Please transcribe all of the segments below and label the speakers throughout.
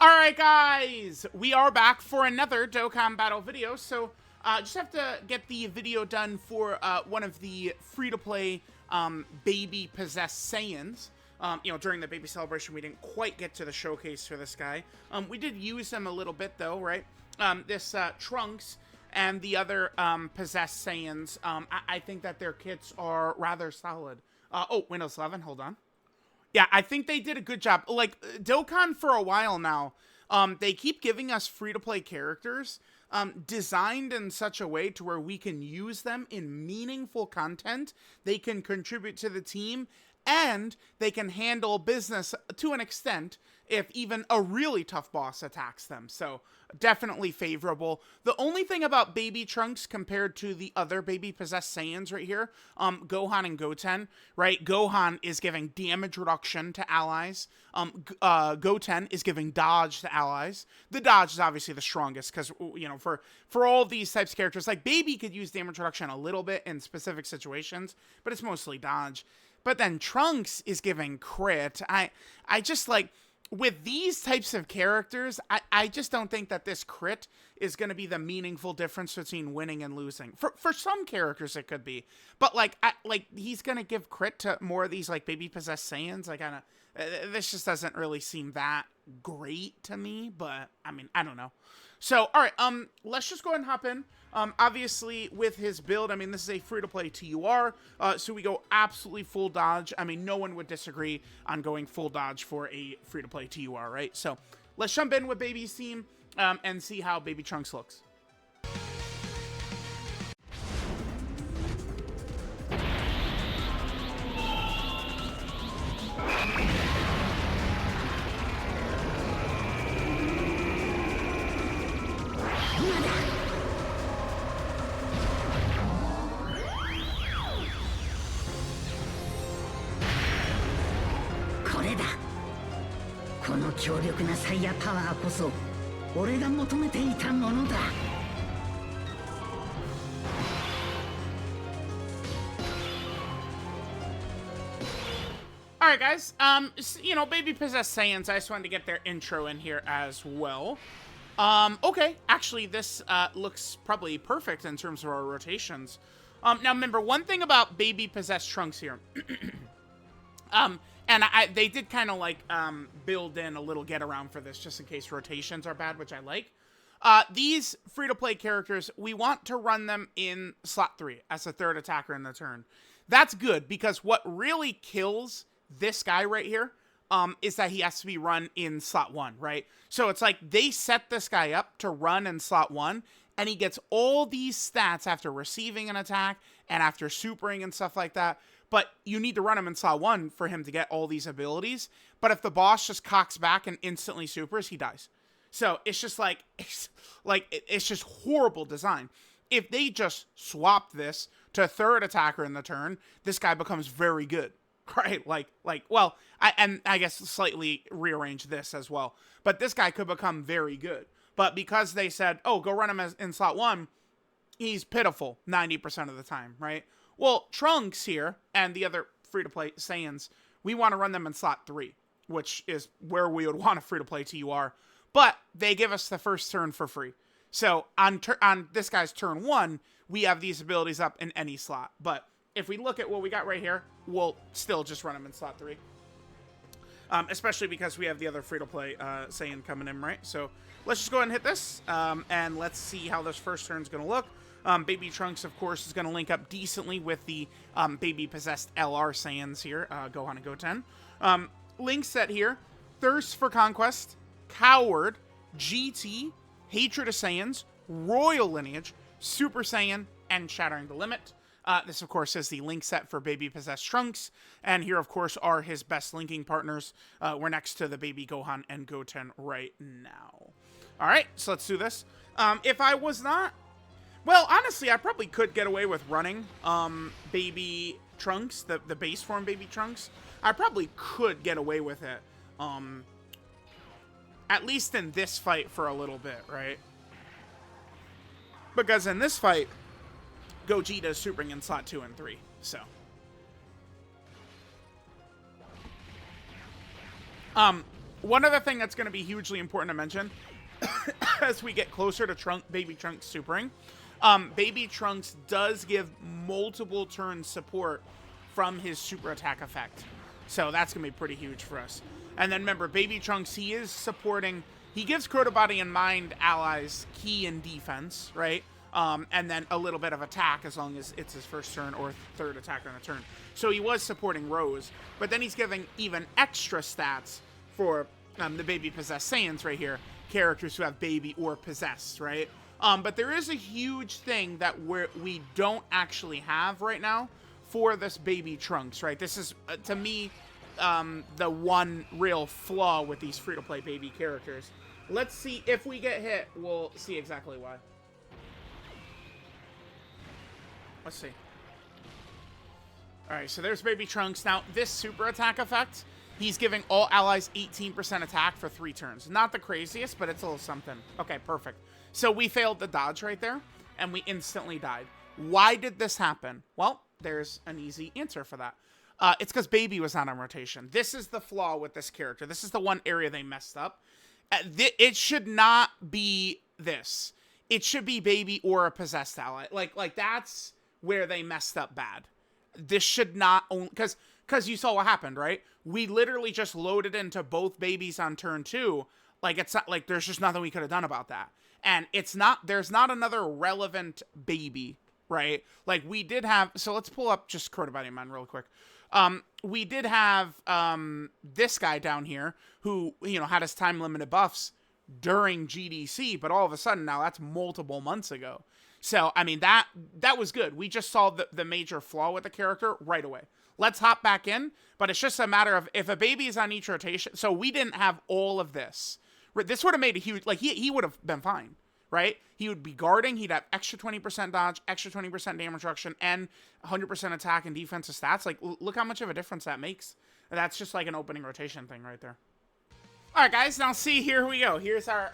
Speaker 1: Alright guys, we are back for another Dokkan battle video, so just have to get the video done for one of the free-to-play baby possessed Saiyans. During the baby celebration we didn't quite get to the showcase for this guy. We did use him a little bit though, right? This Trunks and the other possessed Saiyans, I think that their kits are rather solid. Oh, Windows 11, hold on. Yeah, I think they did a good job. Like, Dokkan for a while now, they keep giving us free-to-play characters designed in such a way to where we can use them in meaningful content, they can contribute to the team, and they can handle business to an extent if even a really tough boss attacks them. So, definitely favorable. The only thing about Baby Trunks compared to the other baby possessed Saiyans right here, Gohan and Goten, right? Gohan is giving damage reduction to allies. Goten is giving dodge to allies. The dodge is obviously the strongest because, you know, for all these types of characters, like Baby could use damage reduction a little bit in specific situations, but it's mostly dodge. But then Trunks is giving crit. I just like, with these types of characters, I just don't think that this crit is going to be the meaningful difference between winning and losing. For some characters, it could be. But, like, he's going to give crit to more of these, like, baby-possessed Saiyans. Like, this just doesn't really seem that great to me. But, I mean, I don't know. So, all right, let's just go ahead and hop in. Obviously, with his build, I mean, this is a free-to-play TUR, so we go absolutely full dodge. I mean, no one would disagree on going full dodge for a free-to-play TUR, right? So, let's jump in with Baby's team, and see how Baby Trunks looks. Alright guys, you know, baby possessed Saiyans, I just wanted to get their intro in here as well. Okay, actually this looks probably perfect in terms of our rotations. Now remember, one thing about baby possessed Trunks here, and they did kind of like build in a little get around for this just in case rotations are bad, which I like. These free-to-play characters, we want to run them in slot 3 as a third attacker in the turn. That's good because what really kills this guy right here is that he has to be run in slot 1, right? So it's like they set this guy up to run in slot 1, and he gets all these stats after receiving an attack and after supering and stuff like that. But you need to run him in slot 1 for him to get all these abilities. But if the boss just cocks back and instantly supers, he dies. So it's just like, it's just horrible design. If they just swap this to third attacker in the turn, this guy becomes very good. Right, well, I guess slightly rearrange this as well. But this guy could become very good. But because they said, oh, go run him in slot 1, he's pitiful 90% of the time, right? Well, Trunks here and the other free-to-play Saiyans, we want to run them in slot 3, which is where we would want a free-to-play TUR. But they give us the first turn for free. So on this guy's turn 1, we have these abilities up in any slot. But if we look at what we got right here, we'll still just run them in slot 3. Especially because we have the other free-to-play Saiyan coming in, right? So let's just go ahead and hit this, and let's see how this first turn is going to look. Baby Trunks, of course, is going to link up decently with the baby-possessed LR Saiyans here, Gohan and Goten. Link set here, Thirst for Conquest, Coward, GT, Hatred of Saiyans, Royal Lineage, Super Saiyan, and Shattering the Limit. This, of course, is the link set for Baby Possessed Trunks, and here, of course, are his best linking partners. We're next to the Baby Gohan and Goten right now. All right, so let's do this. If I was not... Well, honestly, I probably could get away with running Baby Trunks, the base form Baby Trunks. I probably could get away with it, at least in this fight for a little bit, right? Because in this fight, Gogeta's supering in slot 2 and 3, so. One other thing that's going to be hugely important to mention as we get closer to Baby Trunks supering, Baby Trunks does give multiple turn support from his super attack effect. So that's going to be pretty huge for us. And then remember, Baby Trunks, he is supporting, he gives Crotobody and Mind allies key in defense, right? And then a little bit of attack as long as it's his first turn or third attack on a turn. So he was supporting Rose, but then he's giving even extra stats for the Baby Possessed Saiyans right here, characters who have Baby or Possessed, right? But there is a huge thing that we don't actually have right now for this Baby Trunks, right? This is, to me, the one real flaw with these free-to-play baby characters. Let's see if we get hit. We'll see exactly why. Let's see. Alright, so there's Baby Trunks. Now, this super attack effect, he's giving all allies 18% attack for 3 turns. Not the craziest, but it's a little something. Okay, perfect. So we failed the dodge right there, and we instantly died. Why did this happen? Well, there's an easy answer for that. It's because Baby was not on rotation. This is the flaw with this character. This is the one area they messed up. It should not be this. It should be Baby or a Possessed ally. Like that's where they messed up bad. This should not only... Because you saw what happened, right? We literally just loaded into both babies on turn 2. Like, it's not... Like, there's just nothing we could have done about that. And it's not... There's not another relevant baby, right? Like, we did have... So let's pull up just Crotobody Man real quick. We did have this guy down here who, you know, had his time-limited buffs during GDC, but all of a sudden now that's multiple months ago. So, I mean, that was good. We just saw the major flaw with the character right away. Let's hop back in, but it's just a matter of if a baby is on each rotation. So we didn't have all of this. This would have made a huge... Like, he would have been fine, right? He would be guarding. He'd have extra 20% dodge, extra 20% damage reduction, and 100% attack and defensive stats. Like, look how much of a difference that makes. That's just like an opening rotation thing right there. All right, guys. Now, see, here we go. Here's our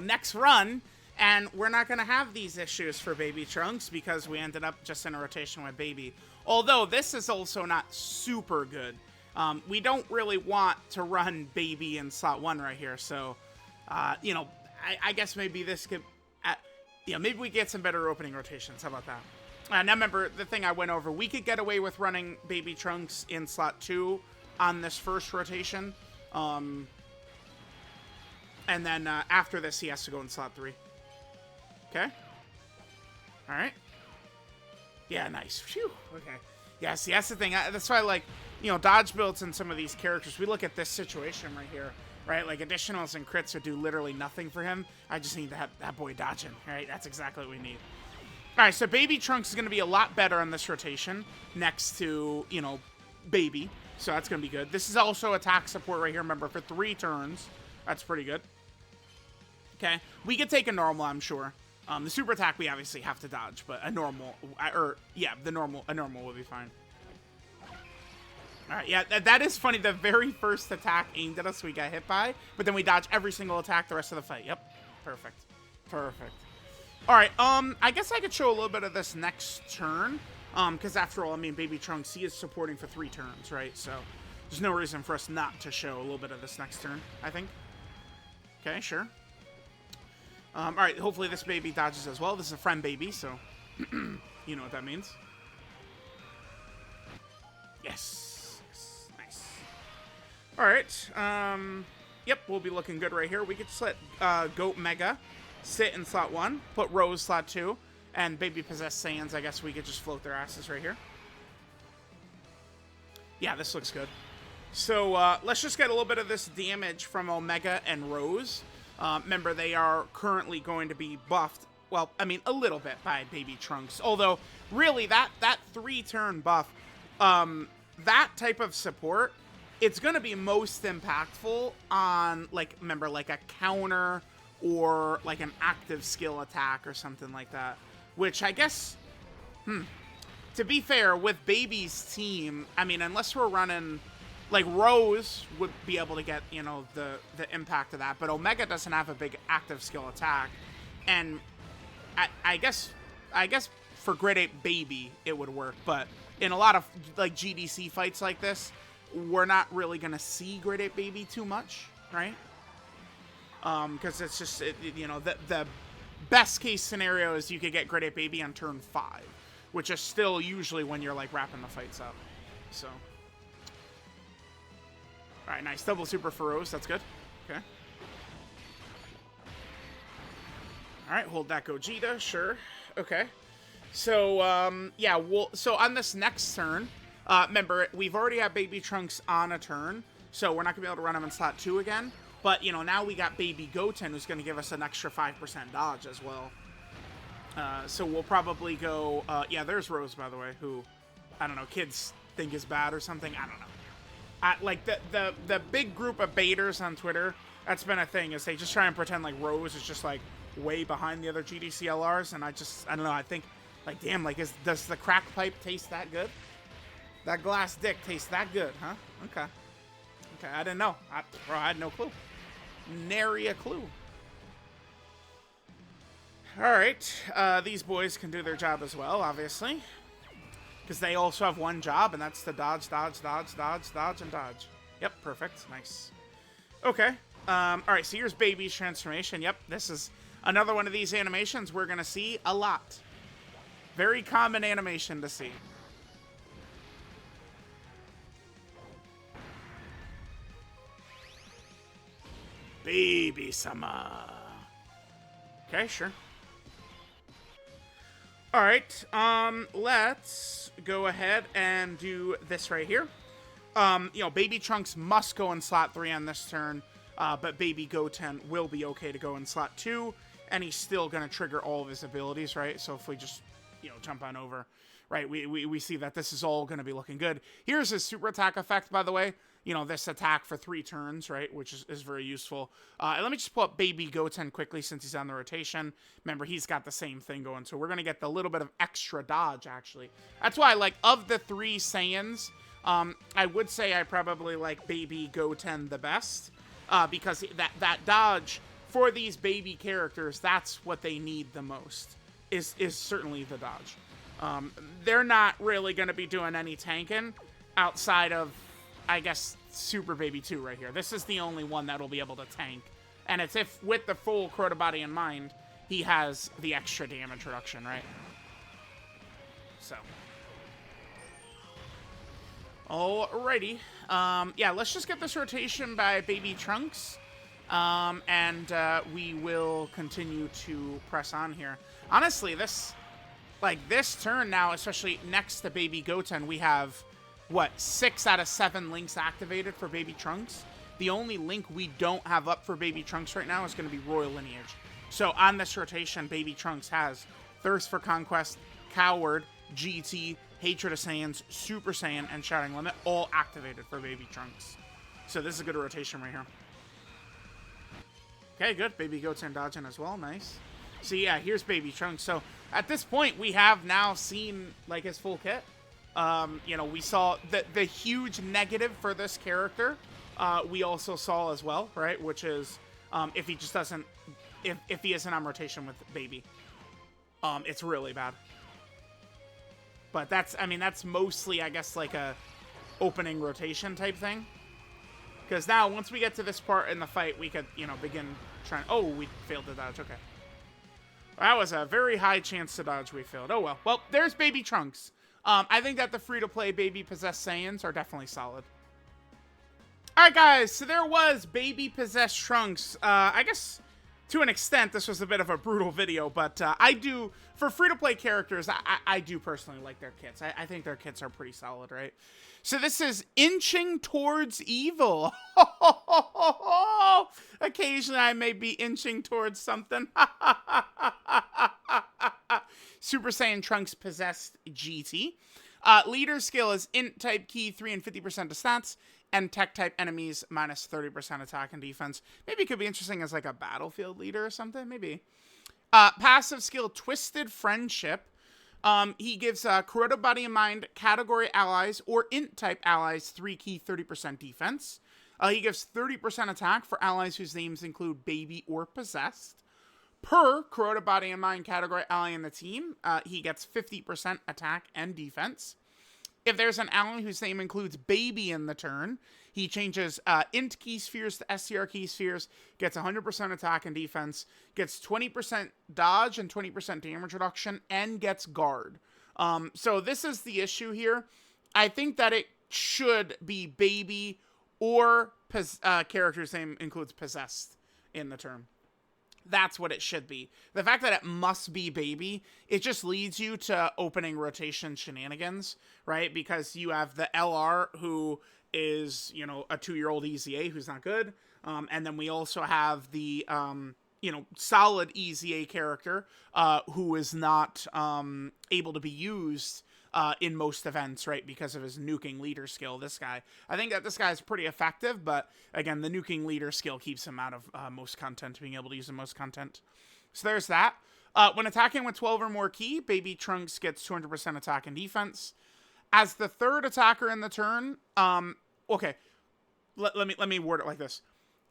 Speaker 1: next run. And we're not going to have these issues for Baby Trunks because we ended up just in a rotation with Baby. Although, this is also not super good. We don't really want to run Baby in slot 1 right here. So, you know, I guess maybe this could... maybe we get some better opening rotations. How about that? Now, remember, the thing I went over, we could get away with running Baby Trunks in slot 2 on this first rotation. And then after this, he has to go in slot 3. Okay. All right. Yeah, nice. Phew. Okay. Yeah, see, that's the thing. That's why, like, you know, dodge builds in some of these characters, we look at this situation right here, right? Like, additionals and crits would do literally nothing for him. I just need to have that boy dodging, right? That's exactly what we need. All right, so Baby Trunks is going to be a lot better on this rotation next to, you know, Baby. So that's going to be good. This is also attack support right here, remember, for 3 turns. That's pretty good. Okay. We could take a normal, I'm sure. The super attack we obviously have to dodge, but a normal, a normal will be fine. All right, yeah, that is funny. The very first attack aimed at us, we got hit by, but then we dodge every single attack the rest of the fight. Yep, perfect, perfect. All right, I guess I could show a little bit of this next turn, because after all, I mean, Baby Trunks, he is supporting for 3 turns, right? So there's no reason for us not to show a little bit of this next turn, I think. Okay, sure. All right, hopefully this baby dodges as well. This is a friend baby, so you know what that means. Yes. Yes. Nice. All right. Yep, we'll be looking good right here. We could just let Goat Mega sit in slot 1, put Rose slot 2, and Baby Possessed Saiyans, I guess we could just float their asses right here. Yeah, this looks good. So let's just get a little bit of this damage from Omega and Rose. Remember, they are currently going to be buffed, well, I mean, a little bit by Baby Trunks. Although, really, that 3-turn buff, that type of support, it's going to be most impactful on, like, remember, like a counter or, like, an active skill attack or something like that. Which, I guess, to be fair, with Baby's team, I mean, unless we're running... Like, Rose would be able to get, you know, the impact of that. But Omega doesn't have a big active skill attack. And I guess for Grade 8 Baby, it would work. But in a lot of, like, GDC fights like this, we're not really going to see Grade 8 Baby too much, right? Because it's just, you know, the best case scenario is you could get Great Ape Baby on turn 5, which is still usually when you're like wrapping the fights up. So, all right, nice double super for Rose. That's good. Okay. All right, hold that Gogeta. Sure. Okay. So, yeah, so on this next turn, remember, we've already had Baby Trunks on a turn, so we're not going to be able to run him in slot 2 again. But, you know, now we got Baby Goten, who's going to give us an extra 5% dodge as well. So we'll probably go, yeah, there's Rose, by the way, who, I don't know, kids think is bad or something. I don't know. Like, the big group of baiters on Twitter, that's been a thing, is they just try and pretend like Rose is just, like, way behind the other GDCLRs, and I don't know, I think, like, damn, like, does the crack pipe taste that good? That glass dick tastes that good, huh? Okay. Okay, I didn't know. Bro, I had no clue. Nary a clue. Alright, these boys can do their job as well, obviously. Because they also have one job, and that's to dodge, dodge, dodge, dodge, dodge, and dodge. Yep, perfect. Nice. Okay. Alright, so here's Baby's transformation. Yep, this is another one of these animations we're going to see a lot. Very common animation to see. Baby-sama. Okay, sure. Alright, let's go ahead and do this right here. You know, Baby Trunks must go in slot 3 on this turn, but Baby Goten will be okay to go in slot 2, and he's still going to trigger all of his abilities, right? So if we just, you know, jump on over, right, we see that this is all going to be looking good. Here's his super attack effect, by the way. You know, this attack for 3 turns, right, which is very useful. And let me just pull up Baby Goten quickly since he's on the rotation. Remember, he's got the same thing going, so we're going to get the little bit of extra dodge, actually. That's why, like, of the 3 Saiyans, I would say I probably like Baby Goten the best, because that dodge for these baby characters, that's what they need the most, is certainly the dodge. They're not really going to be doing any tanking outside of, I guess, Super Baby 2 right here. This is the only one that'll be able to tank. And it's if, with the full Crota body in mind, he has the extra damage reduction, right? So. Alrighty. Yeah, let's just get this rotation by Baby Trunks. And we will continue to press on here. Honestly, this turn now, especially next to Baby Goten, we have, what, 6 out of 7 links activated for Baby Trunks. The only link we don't have up for Baby Trunks right now is going to be Royal Lineage. So on this rotation, Baby Trunks has Thirst for Conquest, Coward, GT, Hatred of Saiyans, Super Saiyan, and Shouting Limit, all activated for Baby Trunks. So this is a good rotation right here. Okay, good. Baby Goten dodging as well. Nice. So yeah, here's Baby Trunks. So at this point, we have now seen, like, his full kit. You know, we saw the huge negative for this character. We also saw as well, right? Which is, if he just doesn't, if he isn't on rotation with Baby, it's really bad. But that's, I mean, that's mostly, I guess, like a opening rotation type thing. Because now, once we get to this part in the fight, we could, you know, begin trying. Oh, we failed to dodge. Okay. That was a very high chance to dodge we failed. Oh, well. Well, there's Baby Trunks. I think that the free-to-play Baby Possessed Saiyans are definitely solid. Alright, guys. So there was Baby Possessed Trunks. I guess, to an extent, this was a bit of a brutal video. But I do, for free-to-play characters, I do personally like their kits. I think their kits are pretty solid, right? So this is Inching Towards Evil. Occasionally I may be inching towards something. Super Saiyan Trunks Possessed GT. Leader skill is Int type key 3 and 50% to stats, and Tech type enemies minus 30% attack and defense. Maybe it could be interesting as like a battlefield leader or something. Maybe. Passive skill Twisted Friendship. He gives Crota Body and Mind category allies or Int type allies 3 key 30% defense. He gives 30% attack for allies whose names include Baby or Possessed. Per Crota Body and Mind category ally in the team, he gets 50% attack and defense. If there's an ally whose name includes Baby in the turn, He changes INT key spheres to STR key spheres, gets 100% attack and defense, gets 20% dodge and 20% damage reduction, and gets guard. So this is the issue here. I think that it should be baby or character's name includes possessed in the term. That's what it should be. The fact that it must be baby, it just leads you to opening rotation shenanigans, right? Because you have the LR who is, you know, a 2-year-old EZA who's not good. And then we also have the, you know, solid EZA character who is not able to be used in most events, right, because of his nuking leader skill. This guy, I think that this guy is pretty effective, but again, the nuking leader skill keeps him out of most content, being able to use the most content. So there's that. When attacking with 12 or more key, Baby Trunks gets 200% attack and defense. As the third attacker in the turn, okay, let me word it like this.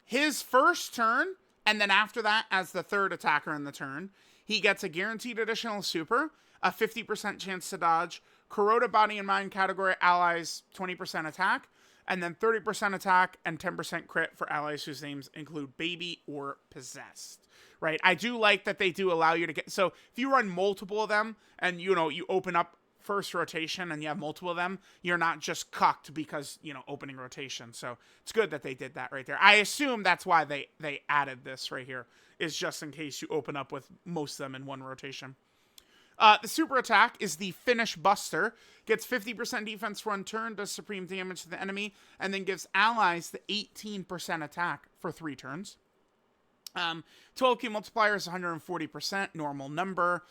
Speaker 1: His first turn, and then after that, as the third attacker in the turn, he gets a guaranteed additional super, a 50% chance to dodge, corroded body and mind category allies 20% attack, and then 30% attack and 10% crit for allies whose names include baby or possessed, right? I do like that they do allow you to get, so if you run multiple of them and, you know, you open up first rotation and you have multiple of them, you're not just cucked because, you know, opening rotation. So it's good that they did that right there. I assume that's why they added this right here, is just in case you open up with most of them in one rotation. The super attack is the Finish Buster. Gets 50% defense for 1 turn, does supreme damage to the enemy, and then gives allies the 18% attack for 3 turns. 12 key multiplier is 140%, normal number.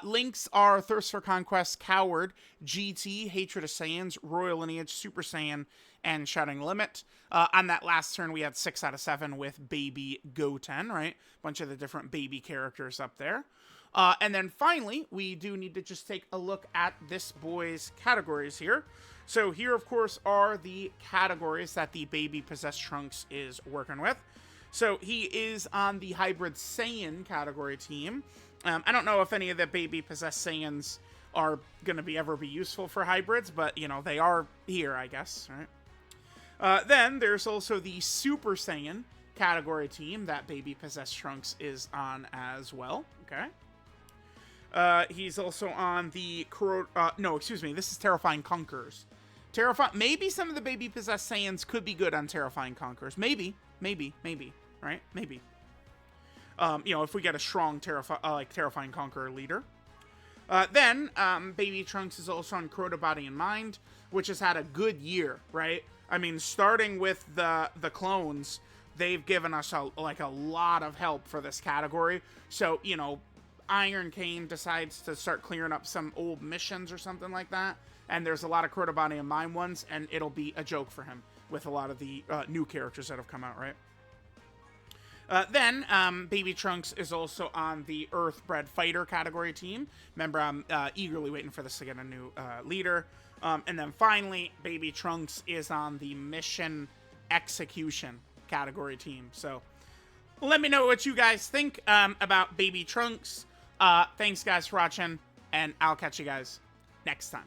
Speaker 1: Links are Thirst for Conquest, Coward, GT, Hatred of Saiyans, Royal Lineage, Super Saiyan, and Shouting Limit. On that last turn, we had 6 out of 7 with Baby Goten, right? Bunch of the different baby characters up there. And then finally, we do need to just take a look at this boy's categories here. So here, of course, are the categories that the Baby Possessed Trunks is working with. So he is on the Hybrid Saiyan category team. I don't know if any of the Baby Possessed Saiyans are going to ever be useful for hybrids, but, you know, they are here, I guess, right? Then there's also the Super Saiyan category team that Baby Possessed Trunks is on as well, okay? He's also on the no, excuse me, this is Terrifying Conquerors. Maybe some of the Baby Possessed Saiyans could be good on Terrifying Conquerors. Maybe, right? Maybe. You know, if we get a strong Terrifying Conqueror leader. Then, Baby Trunks is also on Corroded Body and Mind, which has had a good year, right? I mean, starting with the clones, they've given us a lot of help for this category. So, you know, Iron Cane decides to start clearing up some old missions or something like that, and there's a lot of Corroded Body and Mind ones, and it'll be a joke for him with a lot of the new characters that have come out, right? Then, Baby Trunks is also on the Earthbred Fighter category team. Remember, I'm eagerly waiting for this to get a new leader. And then finally, Baby Trunks is on the Mission Execution category team. So, let me know what you guys think about Baby Trunks. Thanks, guys, for watching, and I'll catch you guys next time.